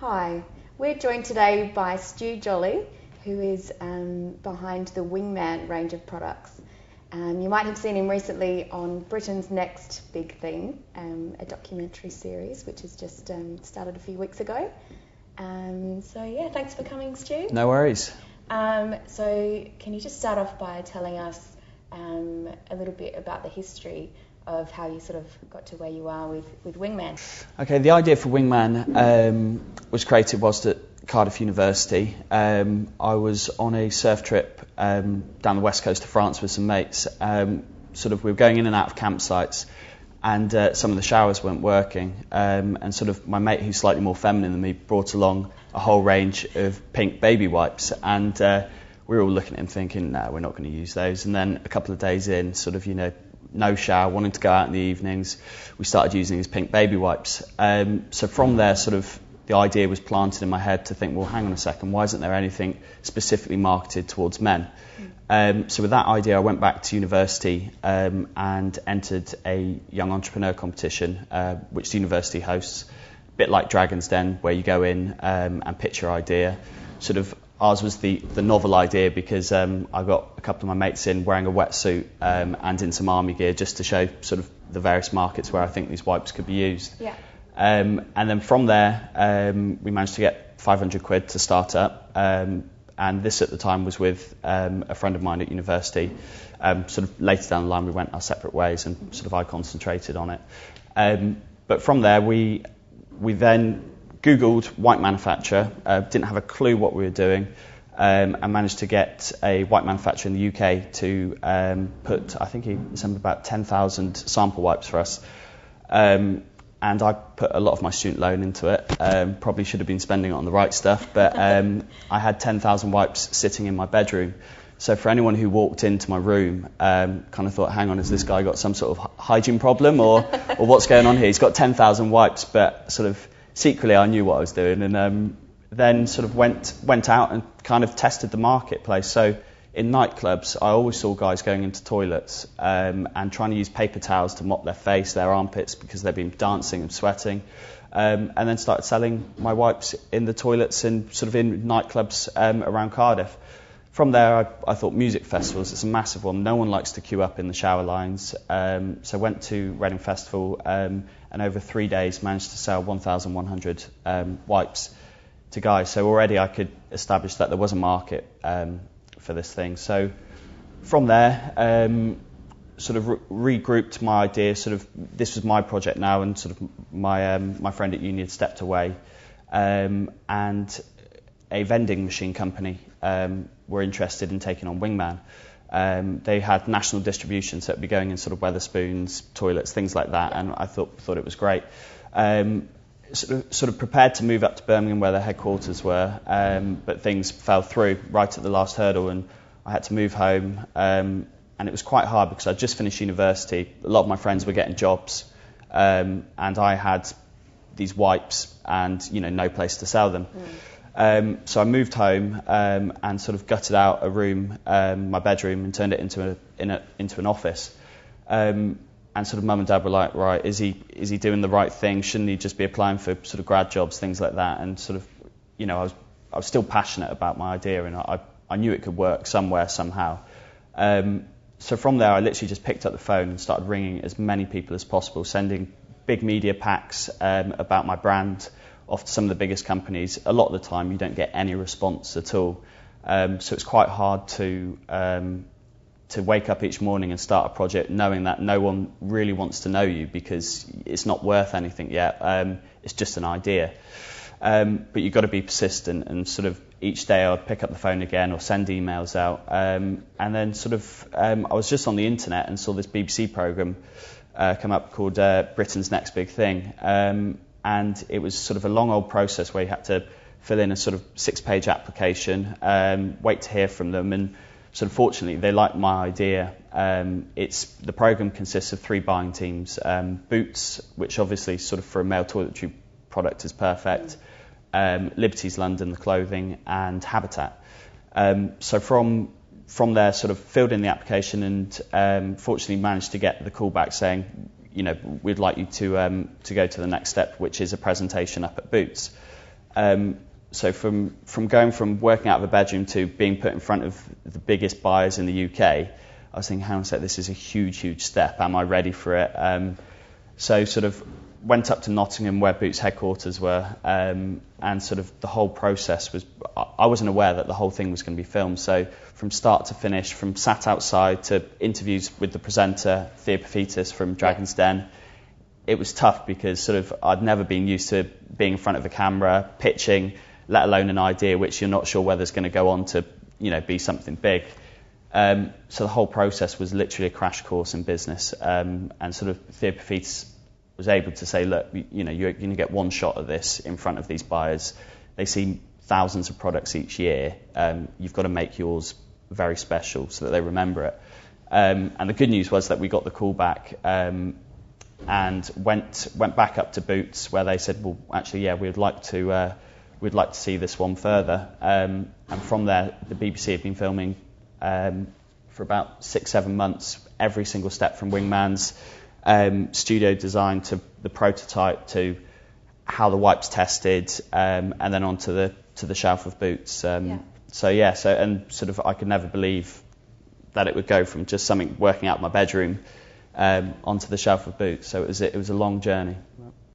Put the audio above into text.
Hi, we're joined today by Stu Jolley, who is behind the Wingman range of products. You might have seen him recently on Britain's Next Big Thing, a documentary series which has just started a few weeks ago. Thanks for coming, Stu. No worries. So can you just start off by telling us a little bit about the history of how you sort of got to where you are with Wingman? Okay, the idea for Wingman was created whilst at Cardiff University. I was on a surf trip down the west coast of France with some mates. We were going in and out of campsites, and some of the showers weren't working. And my mate, who's slightly more feminine than me, brought along a whole range of pink baby wipes, and we were all looking at him thinking, no, we're not going to use those. And then a couple of days in, no shower, wanting to go out in the evenings, we started using these pink baby wipes. So from there, the idea was planted in my head to think, well, hang on a second, why isn't there anything specifically marketed towards men? So with that idea, I went back to university and entered a young entrepreneur competition, which the university hosts, a bit like Dragon's Den, where you go in and pitch your idea. Ours was the novel idea because I got a couple of my mates in wearing a wetsuit and in some army gear just to show the various markets where I think these wipes could be used. Yeah. And then from there, we managed to get 500 quid to start up. And this at the time was with a friend of mine at university. Later down the line, we went our separate ways and I concentrated on it. But from there, we then Googled white manufacturer, didn't have a clue what we were doing, and managed to get a white manufacturer in the UK to put, I think he assembled about 10,000 sample wipes for us. And I put a lot of my student loan into it. Probably should have been spending it on the right stuff, but I had 10,000 wipes sitting in my bedroom. So for anyone who walked into my room, kind of thought, hang on, has this guy got some sort of hygiene problem or what's going on here? He's got 10,000 wipes, but secretly I knew what I was doing, and then went out and kind of tested the marketplace. So in nightclubs, I always saw guys going into toilets and trying to use paper towels to mop their face, their armpits, because they've been dancing and sweating, and then started selling my wipes in the toilets and in nightclubs around Cardiff. From there, I thought music festivals, it's a massive one. No one likes to queue up in the shower lines. So went to Reading Festival and over 3 days managed to sell 1,100 wipes to guys. So already I could establish that there was a market for this thing. So from there, regrouped my idea. This was my project now, and my friend at uni had stepped away, and a vending machine company were interested in taking on Wingman. They had national distribution, so it'd be going in Wetherspoons, toilets, things like that, and I thought it was great. Prepared to move up to Birmingham where their headquarters were, but things fell through right at the last hurdle, and I had to move home. And it was quite hard because I'd just finished university. A lot of my friends were getting jobs, and I had these wipes and no place to sell them. So I moved home and gutted out a room, my bedroom, and turned it into an office. And mum and dad were like, right, is he doing the right thing? Shouldn't he just be applying for grad jobs, things like that? And I was still passionate about my idea, and I knew it could work somewhere, somehow. So from there, I literally just picked up the phone and started ringing as many people as possible, sending big media packs about my brand off to some of the biggest companies. A lot of the time you don't get any response at all. So it's quite hard to wake up each morning and start a project knowing that no one really wants to know you because it's not worth anything yet. It's just an idea. But you've got to be persistent, and each day I'd pick up the phone again or send emails out. And then I was just on the internet and saw this BBC programme come up called Britain's Next Big Thing. And it was a long old process where you had to fill in a 6-page application, wait to hear from them, and fortunately they liked my idea. The programme consists of 3 buying teams: Boots, which obviously for a male toiletry product is perfect, Liberty's London, the clothing, and Habitat. So from there, filled in the application, and fortunately managed to get the call back saying, we'd like you to go to the next step, which is a presentation up at Boots. So from going from working out of a bedroom to being put in front of the biggest buyers in the UK, I was thinking, hang on a sec, this is a huge step. Am I ready for it? So sort of went up to Nottingham where Boots headquarters were, and sort of the whole process was, I wasn't aware that the whole thing was going to be filmed. So from start to finish, from sat outside to interviews with the presenter, Thea Paphitis from Dragon's Den, it was tough because sort of I'd never been used to being in front of a camera, pitching, let alone an idea which you're not sure whether it's going to go on to, be something big. So the whole process was literally a crash course in business, and sort of Thea Paphitis was able to say, look, you're going to get one shot at this in front of these buyers. They see thousands of products each year. You've got to make yours very special so that they remember it. And the good news was that we got the call back, and went back up to Boots, where they said, well, actually, yeah, we'd like to see this one further. And from there, the BBC had been filming for about 6-7 months, every single step from Wingman's studio design to the prototype to how the wipes tested, and then on to the shelf of Boots. So and sort of I could never believe that it would go from just something working out in my bedroom onto the shelf of Boots. So it was a long journey.